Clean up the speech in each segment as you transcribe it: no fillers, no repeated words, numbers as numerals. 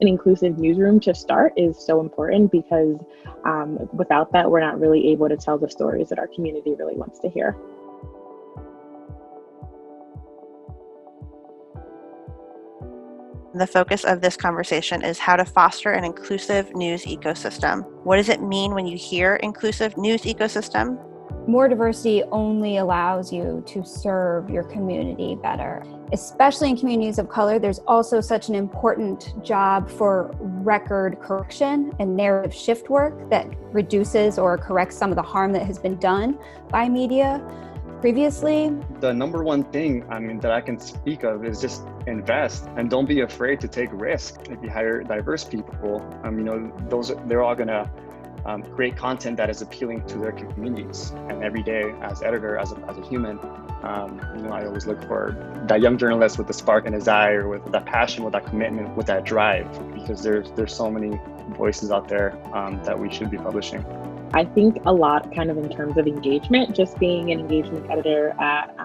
an inclusive newsroom to start is so important, because without that, we're not really able to tell the stories that our community really wants to hear. The focus of this conversation is how to foster an inclusive news ecosystem. What does it mean when you hear inclusive news ecosystem? More diversity only allows you to serve your community better. Especially in communities of color, there's also such an important job for record correction and narrative shift work that reduces or corrects some of the harm that has been done by media previously. The number one thing, that I can speak of is just invest and don't be afraid to take risks. If you hire diverse people, they're all gonna create content that is appealing to their communities. And every day, as editor, as a human, I always look for that young journalist with the spark in his eye, or with that passion, with that commitment, with that drive, because there's so many voices out there that we should be publishing. I think a lot kind of in terms of engagement, just being an engagement editor at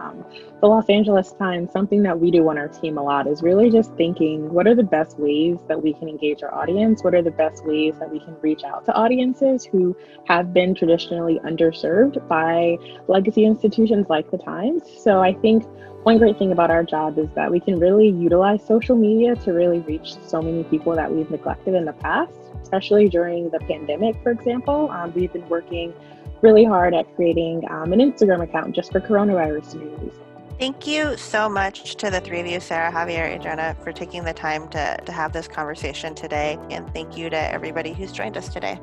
the Los Angeles Times, something that we do on our team a lot is really just thinking, what are the best ways that we can engage our audience? What are the best ways that we can reach out to audiences who have been traditionally underserved by legacy institutions like the Times? So I think one great thing about our job is that we can really utilize social media to really reach so many people that we've neglected in the past. Especially during the pandemic, for example, we've been working really hard at creating an Instagram account just for coronavirus news. Thank you so much to the three of you, Sarah, Javier, Adriana, for taking the time to have this conversation today. And thank you to everybody who's joined us today.